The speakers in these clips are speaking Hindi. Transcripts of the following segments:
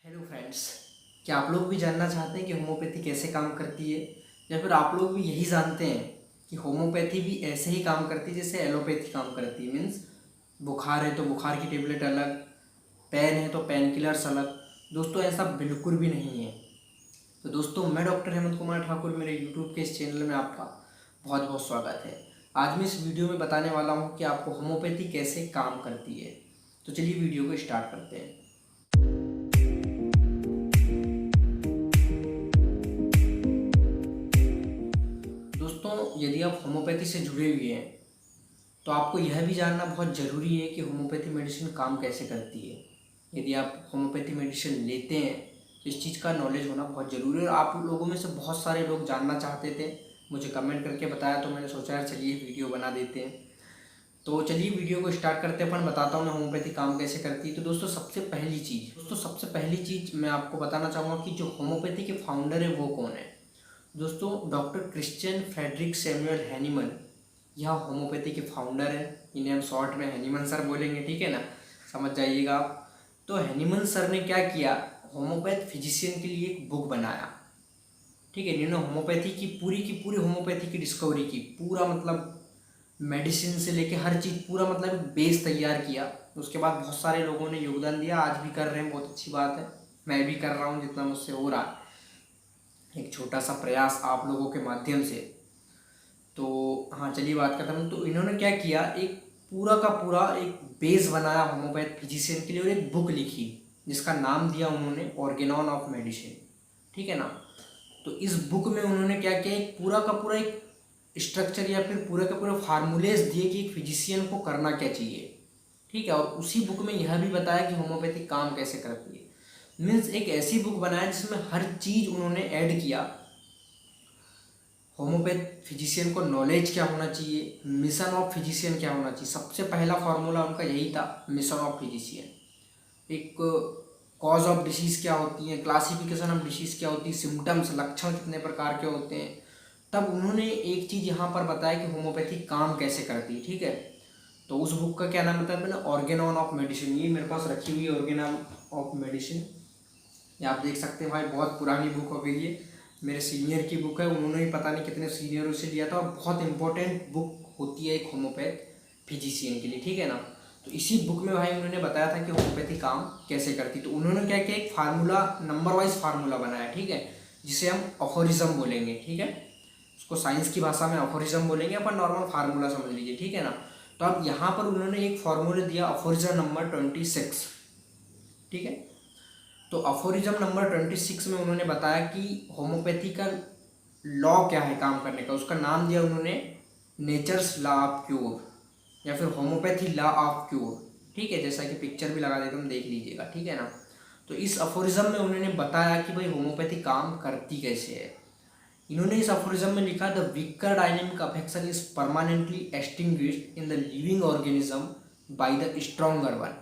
हेलो फ्रेंड्स, क्या आप लोग भी जानना चाहते हैं कि होम्योपैथी कैसे काम करती है, या फिर आप लोग भी यही जानते हैं कि होम्योपैथी भी ऐसे ही काम करती है जैसे एलोपैथी काम करती है। मीन्स बुखार है तो बुखार की टेबलेट अलग, पेन है तो पेन किलर्स अलग। दोस्तों, ऐसा बिल्कुल भी नहीं है। तो दोस्तों, मैं डॉक्टर हेमंत कुमार ठाकुर, मेरे यूट्यूब के इस चैनल में आपका बहुत बहुत स्वागत है। आज मैं इस वीडियो में बताने वाला हूँ कि आपको होम्योपैथी कैसे काम करती है। तो चलिए वीडियो को स्टार्ट करते हैं। दोस्तों, यदि आप होम्योपैथी से जुड़े हुए हैं तो आपको यह भी जानना बहुत ज़रूरी है कि होम्योपैथी मेडिसिन काम कैसे करती है। यदि आप होम्योपैथी मेडिसिन लेते हैं तो इस चीज़ का नॉलेज होना बहुत ज़रूरी है। और आप लोगों में से बहुत सारे लोग जानना चाहते थे, मुझे कमेंट करके बताया, तो मैंने सोचा यार चलिए वीडियो बना देते हैं। तो चलिए वीडियो को स्टार्ट करते हैं। अपन बताता हूँ मैं होम्योपैथी काम कैसे करती है। तो दोस्तों सबसे पहली चीज़ मैं आपको बताना चाहूँगा कि जो होम्योपैथी के फाउंडर है वो कौन है। दोस्तों, doctor Christian Friedrich Samuel Hahnemann यह होम्योपैथी के फाउंडर है। इन्हें हम शॉर्ट में हैनीमन सर बोलेंगे, ठीक है ना, समझ जाइएगा आप। तो हैनीमन सर ने क्या किया, होम्योपैथ फिजिशियन के लिए एक बुक बनाया, ठीक है। इन्होंने होम्योपैथी की पूरी होम्योपैथी की डिस्कवरी की, पूरा मतलब मेडिसिन से लेके हर चीज़, पूरा मतलब बेस तैयार किया। उसके बाद बहुत सारे लोगों ने योगदान दिया, आज भी कर रहे हैं, बहुत अच्छी बात है। मैं भी कर रहा हूँ जितना मुझसे हो रहा है, एक छोटा सा प्रयास आप लोगों के माध्यम से। तो हाँ, चलिए बात करता हूँ। तो इन्होंने क्या किया, एक पूरा का पूरा एक बेस बनाया होम्योपैथ फिजिशियन के लिए, और एक बुक लिखी जिसका नाम दिया उन्होंने ऑर्गेनॉन ऑफ मेडिसिन, ठीक है ना। तो इस बुक में उन्होंने क्या किया, एक पूरा का पूरा एक स्ट्रक्चर या फिर पूरे का पूरा फार्मूलेज दिए कि एक फिजिशियन को करना क्या चाहिए, ठीक है। और उसी बुक में यह भी बताया कि होम्योपैथी काम कैसे करती है। मीन्स एक ऐसी बुक बनाया जिसमें हर चीज़ उन्होंने ऐड किया। होम्योपैथ फिजिशियन को नॉलेज क्या होना चाहिए, मिशन ऑफ फिजिशियन क्या होना चाहिए। सबसे पहला फार्मूला उनका यही था, मिशन ऑफ फिजिशियन। एक कॉज ऑफ डिसीज़ क्या होती है, क्लासिफिकेशन ऑफ डिसीज़ क्या होती है, सिम्टम्स लक्षण कितने प्रकार के होते हैं। तब उन्होंने एक चीज़ यहाँ पर बताया कि होम्योपैथी काम कैसे करती है, ठीक है। तो उस बुक का क्या नाम बताया मैंने, ऑर्गेनॉन ऑफ मेडिसिन। ये मेरे पास रखी हुई है ऑर्गेनॉन ऑफ मेडिसिन, ये आप देख सकते हैं भाई, बहुत पुरानी बुक हो गई है। मेरे सीनियर की बुक है, उन्होंने भी पता नहीं कितने सीनियरों से लिया था, और बहुत इंपॉर्टेंट बुक होती है एक होम्योपैथ फिजिशियन के लिए, ठीक है ना। तो इसी बुक में भाई उन्होंने बताया था कि होम्योपैथी काम कैसे करती। तो उन्होंने क्या किया, एक फार्मूला, नंबर वाइज फार्मूला बनाया, ठीक है, जिसे हम अफोरिज्म बोलेंगे, ठीक है। उसको साइंस की भाषा में अफोरिज्म बोलेंगे, अपन नॉर्मल फार्मूला समझ लीजिए, ठीक है ना। तो अब यहाँ पर उन्होंने एक फार्मूला दिया, अफोरिज्म नंबर 26, ठीक है। तो अफोरिज्म नंबर 26 में उन्होंने बताया कि होम्योपैथी का लॉ क्या है काम करने का। उसका नाम दिया उन्होंने नेचर्स लॉ ऑफ क्योर, या फिर होम्योपैथी लॉ ऑफ क्योर, ठीक है। जैसा कि पिक्चर भी लगा देता हूँ, देख लीजिएगा, ठीक है ना। तो इस अफोरिज्म में उन्होंने बताया कि भाई होम्योपैथी काम करती कैसे है। इन्होंने इस अफोरिज्म में लिखा, the weaker dynamic affection is permanently extinguished in the living organism by the stronger one.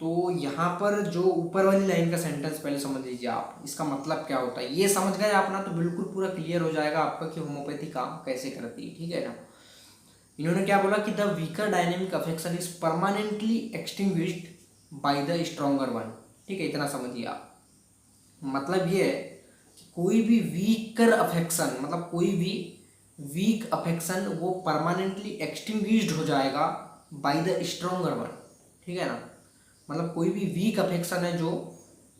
तो यहाँ पर जो ऊपर वाली लाइन का सेंटेंस पहले समझ लीजिए आप, इसका मतलब क्या होता है। ये समझ गए आप ना, तो बिल्कुल पूरा क्लियर हो जाएगा आपका कि होम्योपैथी काम कैसे करती है, ठीक है ना। इन्होंने क्या बोला कि the weaker dynamic affection is permanently extinguished by the stronger one, ठीक है, इतना समझिए आप। मतलब ये है कि कोई भी वीकर अफेक्शन, मतलब कोई भी वीक अफेक्शन वो परमानेंटली एक्सटिंग्विश्ड हो जाएगा बाय द स्ट्रॉन्गर वन, ठीक है ना। मतलब कोई भी वीक अफेक्शन है जो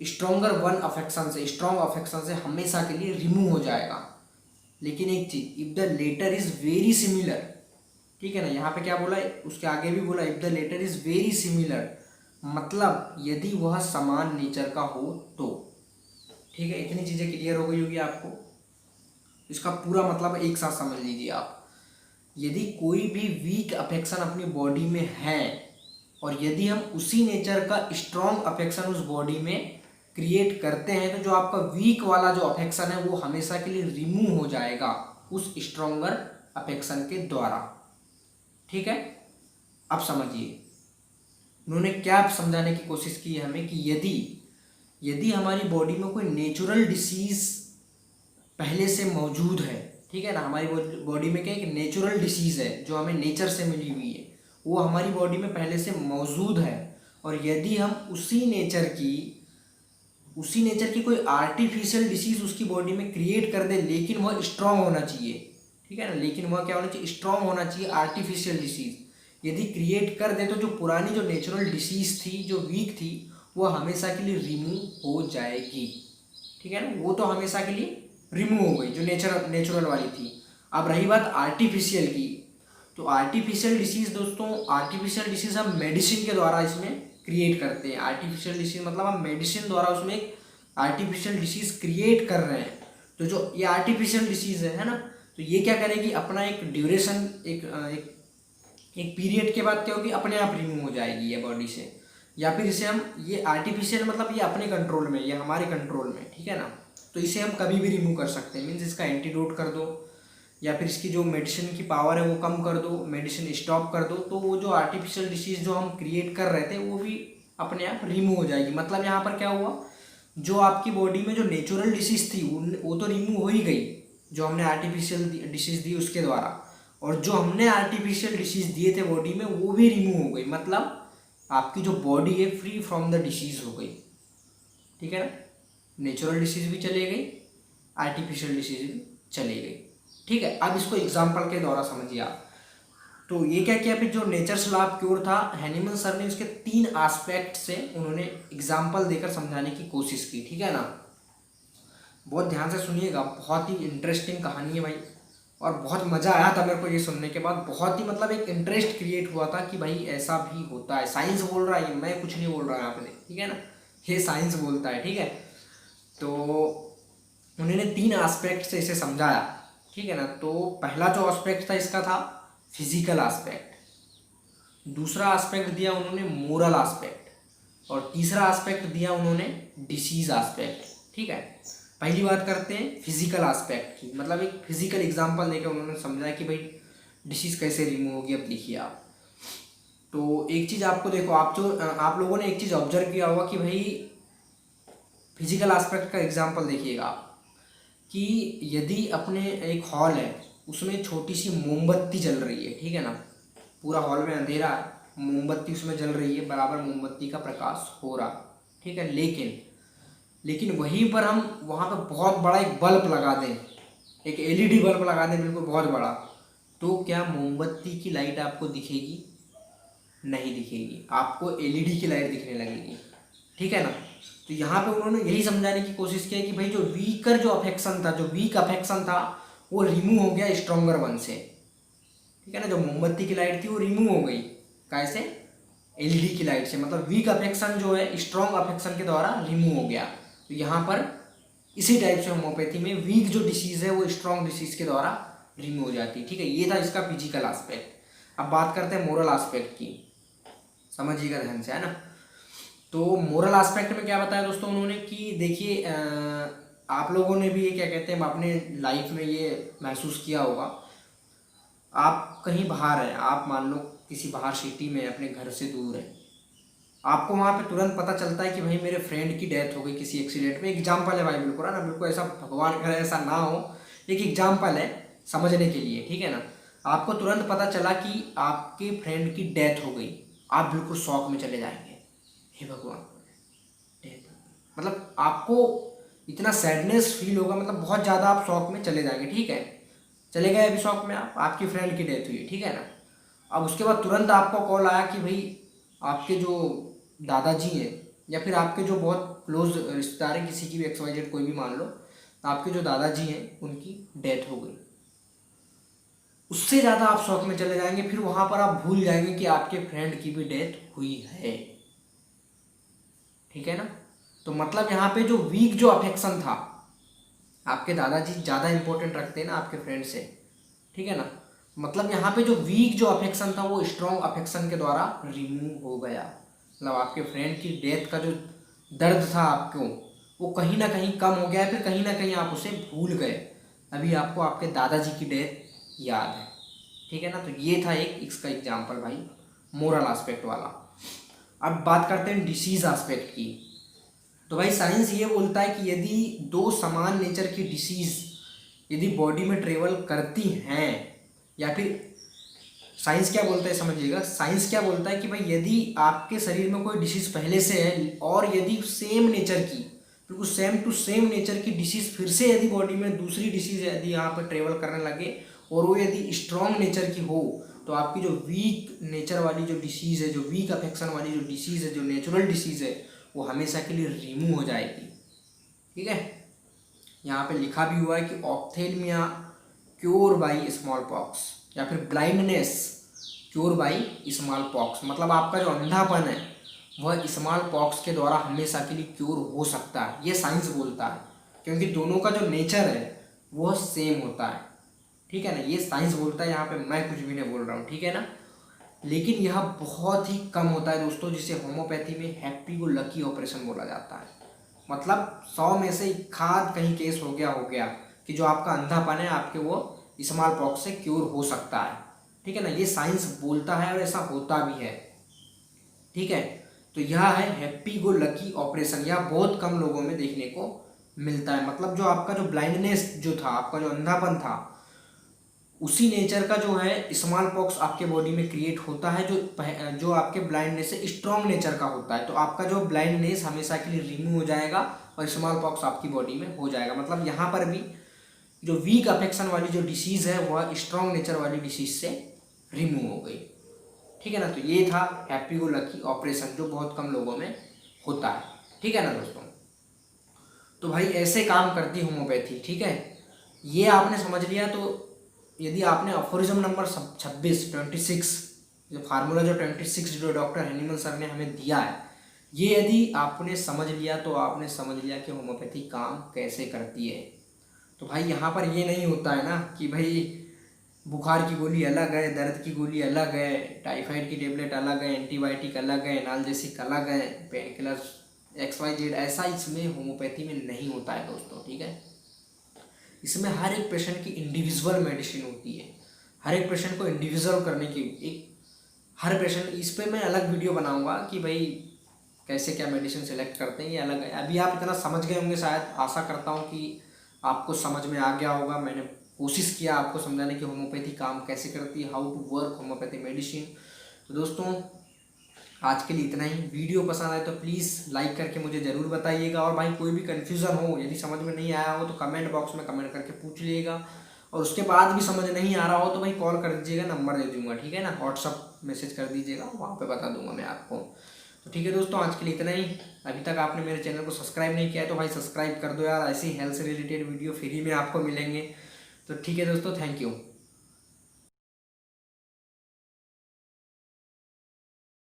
स्ट्रॉन्गर वन अफेक्शन से, स्ट्रॉन्ग अफेक्शन से हमेशा के लिए रिमूव हो जाएगा। लेकिन एक चीज, if the letter is very similar, ठीक है ना। यहाँ पे क्या बोला है, उसके आगे भी बोला, if the letter is very similar, मतलब यदि वह समान नेचर का हो तो, ठीक है। इतनी चीजें क्लियर हो गई होगी आपको। इसका पूरा मतलब एक साथ समझ लीजिए आप। यदि कोई भी वीक अफेक्शन अपनी बॉडी में है, और यदि हम उसी नेचर का स्ट्रॉन्ग अफेक्शन उस बॉडी में क्रिएट करते हैं, तो जो आपका वीक वाला जो अफेक्शन है वो हमेशा के लिए रिमूव हो जाएगा उस स्ट्रॉन्गर अफेक्शन के द्वारा, ठीक है। अब समझिए उन्होंने क्या समझाने की कोशिश की है हमें, कि यदि यदि हमारी बॉडी में कोई नेचुरल डिसीज पहले से मौजूद है, ठीक है ना। हमारी बॉडी में क्या एक नेचुरल डिसीज है जो हमें नेचर से मिली हुई है, वो हमारी बॉडी में पहले से मौजूद है, और यदि हम उसी नेचर की उसी नेचर की कोई आर्टिफिशियल डिसीज उसकी बॉडी में क्रिएट कर दे, लेकिन वह स्ट्रांग होना चाहिए, ठीक है ना, लेकिन वह क्या होना चाहिए, स्ट्रांग होना चाहिए। आर्टिफिशियल डिसीज यदि क्रिएट कर दे तो जो पुरानी जो नेचुरल डिसीज थी, जो वीक थी, वो हमेशा के लिए रिमूव हो जाएगी, ठीक है ना, वो तो हमेशा के लिए रिमूव हो गई जो नेचुरल वाली थी। अब रही बात आर्टिफिशियल की, तो आर्टिफिशियल डिसीज दोस्तों, आर्टिफिशियल डिसीज हम मेडिसिन के द्वारा इसमें क्रिएट करते हैं। आर्टिफिशियल डिसीज मतलब हम मेडिसिन द्वारा उसमें एक आर्टिफिशियल डिसीज क्रिएट कर रहे हैं। तो जो ये आर्टिफिशियल डिसीज है ना, तो ये क्या करेगी, अपना एक ड्यूरेशन, एक पीरियड के बाद क्या होगी, अपने आप रिमूव हो जाएगी ये बॉडी से। या फिर इसे हम, ये आर्टिफिशियल मतलब ये अपने कंट्रोल में, ये हमारे कंट्रोल में, ठीक है ना, तो इसे हम कभी भी रिमूव कर सकते हैं। मीन्स इसका एंटीडोट कर दो, या फिर इसकी जो मेडिसिन की पावर है वो कम कर दो, मेडिसिन स्टॉप कर दो, तो वो जो आर्टिफिशियल डिसीज जो हम क्रिएट कर रहे थे वो भी अपने आप रिमूव हो जाएगी। मतलब यहाँ पर क्या हुआ, जो आपकी बॉडी में जो नेचुरल डिसीज थी वो तो रिमूव हो ही गई, जो हमने आर्टिफिशियल डिसीज दी उसके द्वारा, और जो हमने आर्टिफिशियल डिसीज दिए थे बॉडी में वो भी रिमूव हो गई। मतलब आपकी जो बॉडी है फ्री फ्रॉम द डिसीज हो गई, ठीक है ना, नेचुरल डिसीज भी चले गई, आर्टिफिशियल डिसीज भी चले गई, ठीक है। अब इसको एग्जाम्पल के द्वारा समझिए आप। तो ये क्या किया, फिर जो नेचर्स लॉ ऑफ क्योर था, हैनिमन सर ने उसके 3 एस्पेक्ट से उन्होंने एग्जाम्पल देकर समझाने की कोशिश की, ठीक है ना। बहुत ध्यान से सुनिएगा, बहुत ही इंटरेस्टिंग कहानी है भाई, और बहुत मज़ा आया था मेरे को ये सुनने के बाद। बहुत ही मतलब एक इंटरेस्ट क्रिएट हुआ था कि भाई ऐसा भी होता है, साइंस बोल रहा है, मैं कुछ नहीं बोल रहा है आपने, ठीक है ना, ये साइंस बोलता है, ठीक है। तो उन्होंने 3 एस्पेक्ट से इसे समझाया, ठीक है ना। तो पहला जो एस्पेक्ट था इसका था फिजिकल एस्पेक्ट, दूसरा एस्पेक्ट दिया उन्होंने मोरल एस्पेक्ट, और तीसरा एस्पेक्ट दिया उन्होंने डिसीज एस्पेक्ट, ठीक है। पहली बात करते हैं फिजिकल एस्पेक्ट की, मतलब एक फिजिकल एग्जांपल देकर उन्होंने समझाया कि भाई डिसीज कैसे रिमूव होगी। अब देखिए आप, तो एक चीज़ आपको देखो, आप लोगों ने एक चीज़ ऑब्जर्व किया होगा कि भाई फिजिकल एस्पेक्ट का एग्जांपल देखिएगा आप, कि यदि अपने एक हॉल है, उसमें छोटी सी मोमबत्ती जल रही है, ठीक है ना, पूरा हॉल में अंधेरा है, मोमबत्ती उसमें जल रही है, बराबर मोमबत्ती का प्रकाश हो रहा, ठीक है। लेकिन वहीं पर हम वहाँ पर बहुत बड़ा एक बल्ब लगा दें, एक एलईडी बल्ब लगा दें बिल्कुल बहुत बड़ा, तो क्या मोमबत्ती की लाइट आपको दिखेगी? नहीं दिखेगी, आपको एलईडी की लाइट दिखने लगेगी, ठीक है ना। तो यहाँ पे उन्होंने यही समझाने की कोशिश की कि भाई जो वीक अफेक्शन था वो रिमूव हो गया स्ट्रॉन्गर वन से, ठीक है ना। जो मोमबत्ती की लाइट थी वो रिमूव हो गई, कैसे? एलईडी की लाइट से। मतलब वीक अफेक्शन जो है स्ट्रॉन्ग अफेक्शन के द्वारा रिमूव हो गया। तो यहाँ पर इसी टाइप से होम्योपैथी में वीक जो डिसीज है वो स्ट्रॉन्ग डिसीज के द्वारा रिमूव हो जाती है, ठीक है। ये था इसका फिजिकल एस्पेक्ट। अब बात करते हैं मोरल एस्पेक्ट की, समझिएगा ध्यान से, है ना। तो मोरल एस्पेक्ट में क्या बताया दोस्तों उन्होंने कि देखिए, आप लोगों ने भी ये क्या कहते हैं अपने लाइफ में ये महसूस किया होगा, आप कहीं बाहर हैं, आप मान लो किसी बाहर सिटी में अपने घर से दूर है, आपको वहाँ पे तुरंत पता चलता है कि भाई मेरे फ्रेंड की डेथ हो गई किसी एक्सीडेंट में। एग्जाम्पल है भाई, बिल्कुल है ना, बिल्कुल ऐसा भगवान करे ऐसा ना हो, एक एग्जाम्पल है समझने के लिए, ठीक है ना। आपको तुरंत पता चला कि आपके फ्रेंड की डेथ हो गई, आप बिल्कुल शॉक में चले जाएंगे, हे भगवान डेथ, मतलब आपको इतना सैडनेस फील होगा, मतलब बहुत ज़्यादा आप शॉक में चले जाएंगे, ठीक है। चले गए अभी शॉक में, आप, आपकी फ्रेंड की डेथ हुई, ठीक है ना। अब उसके बाद तुरंत आपको कॉल आया कि भाई आपके जो दादाजी हैं, या फिर आपके जो बहुत क्लोज रिश्तेदार हैं, किसी की भी XYZ कोई भी मान लो, तो आपके जो दादाजी हैं उनकी डेथ हो गई। उससे ज़्यादा आप शॉक में चले जाएंगे, फिर वहाँ पर आप भूल जाएंगे कि आपके फ्रेंड की भी डेथ हुई है, ठीक है ना। तो मतलब यहाँ पे जो वीक जो अफेक्शन था, आपके दादाजी ज़्यादा इंपॉर्टेंट रखते हैं ना आपके फ्रेंड से, ठीक है ना। मतलब यहाँ पे जो वीक जो अफेक्शन था वो स्ट्रॉन्ग अफेक्शन के द्वारा रिमूव हो गया। मतलब आपके फ्रेंड की डेथ का जो दर्द था आपको, वो कहीं ना कहीं कम हो गया, फिर कहीं ना कहीं आप उसे भूल गए, अभी आपको आपके दादाजी की डेथ याद है, ठीक है ना। तो ये था एक इसका एग्जाम्पल भाई, मोरल एस्पेक्ट वाला। अब बात करते हैं डिसीज एस्पेक्ट की। तो भाई साइंस ये बोलता है कि यदि 2 समान नेचर की डिसीज यदि बॉडी में ट्रेवल करती हैं, या फिर साइंस क्या बोलता है समझिएगा, साइंस क्या बोलता है कि भाई यदि आपके शरीर में कोई डिसीज पहले से है और यदि सेम नेचर की फिर वो सेम टू सेम नेचर की डिसीज़ फिर से यदि बॉडी में दूसरी डिसीज़ यदि यहाँ पर ट्रेवल करने लगे और वो यदि स्ट्रॉन्ग नेचर की हो, तो आपकी जो वीक नेचर वाली जो डिसीज़ है, जो वीक अफेक्शन वाली जो डिसीज़ है, जो नेचुरल डिसीज़ है, वो हमेशा के लिए रिमूव हो जाएगी। ठीक है, यहाँ पे लिखा भी हुआ है कि ophthalmia cure by small pox, या फिर blindness cure by small pox, मतलब आपका जो अंधापन है वह स्मॉल पॉक्स के द्वारा हमेशा के लिए क्योर हो सकता है, ये साइंस बोलता है, क्योंकि दोनों का जो नेचर है वह सेम होता है। ठीक है ना, ये साइंस बोलता है, यहाँ पे मैं कुछ भी नहीं बोल रहा हूँ। ठीक है ना, लेकिन यह बहुत ही कम होता है दोस्तों, जिसे होम्योपैथी में हैप्पी गो लकी ऑपरेशन बोला जाता है। मतलब 100 में से एक आध कहीं केस हो गया कि जो आपका अंधापन है आपके वो स्मॉल पॉक्स से क्योर हो सकता है। ठीक है ना, ये साइंस बोलता है और ऐसा होता भी है। ठीक है, तो यह है हैप्पी गो लकी ऑपरेशन। यह बहुत कम लोगों में देखने को मिलता है। मतलब जो आपका जो ब्लाइंडनेस जो था, आपका जो अंधापन था, उसी नेचर का जो है स्मॉल पॉक्स आपके बॉडी में क्रिएट होता है, जो आपके ब्लाइंडनेस से स्ट्रॉन्ग नेचर का होता है। तो आपका जो ब्लाइंडनेस हमेशा के लिए रिमूव हो जाएगा और स्मॉल पॉक्स आपकी बॉडी में हो जाएगा। मतलब यहाँ पर भी जो वीक अफेक्शन वाली जो डिसीज़ है वह स्ट्रॉन्ग नेचर वाली डिसीज से रिमूव हो गई। ठीक है ना, तो ये था हैप्पी गो लकी ऑपरेशन, जो बहुत कम लोगों में होता है। ठीक है ना दोस्तों, तो भाई ऐसे काम करती है होम्योपैथी। ठीक है, ये आपने समझ लिया। तो यदि आपने अफोरिज्म नंबर 26 जो फार्मूला जो 26 जो डॉक्टर हैनिमन सर ने हमें दिया है, ये यदि आपने समझ लिया तो आपने समझ लिया कि होम्योपैथी काम कैसे करती है। तो भाई यहाँ पर ये नहीं होता है ना कि भाई बुखार की गोली अलग है, दर्द की गोली अलग है, टाइफाइड की टेबलेट अलग है, एंटीबायोटिक अलग है, एनाल्जेसिक अलग है, पेन किलर XYZ, ऐसा इसमें होम्योपैथी में नहीं होता है दोस्तों। ठीक है, इसमें हर एक पेशेंट की इंडिविजुअल मेडिसिन होती है, हर एक पेशेंट को इंडिविजुअल करने की हर पेशेंट, इस पर मैं अलग वीडियो बनाऊंगा कि भाई कैसे क्या मेडिसिन सेलेक्ट करते हैं, ये अलग है। अभी आप इतना समझ गए होंगे, शायद आशा करता हूँ कि आपको समझ में आ गया होगा। मैंने कोशिश किया आपको समझाने की होम्योपैथी काम कैसे करती है, how to work homeopathy medicine. तो दोस्तों आज के लिए इतना ही। वीडियो पसंद आए तो प्लीज़ लाइक करके मुझे ज़रूर बताइएगा, और भाई कोई भी कन्फ्यूज़न हो, यदि समझ में नहीं आया हो तो कमेंट बॉक्स में कमेंट करके पूछ लीजिएगा, और उसके बाद भी समझ नहीं आ रहा हो तो भाई कॉल कर दीजिएगा, नंबर दे दूँगा। ठीक है ना, व्हाट्सअप मैसेज कर दीजिएगा, वहाँ पर बता दूँगा मैं आपको। तो ठीक है दोस्तों, आज के लिए इतना ही। अभी तक आपने मेरे चैनल को सब्सक्राइब नहीं किया है तो भाई सब्सक्राइब कर दो यार, ऐसी हेल्थ से रिलेटेड वीडियो फ्री में आपको मिलेंगे। तो ठीक है दोस्तों, थैंक यू।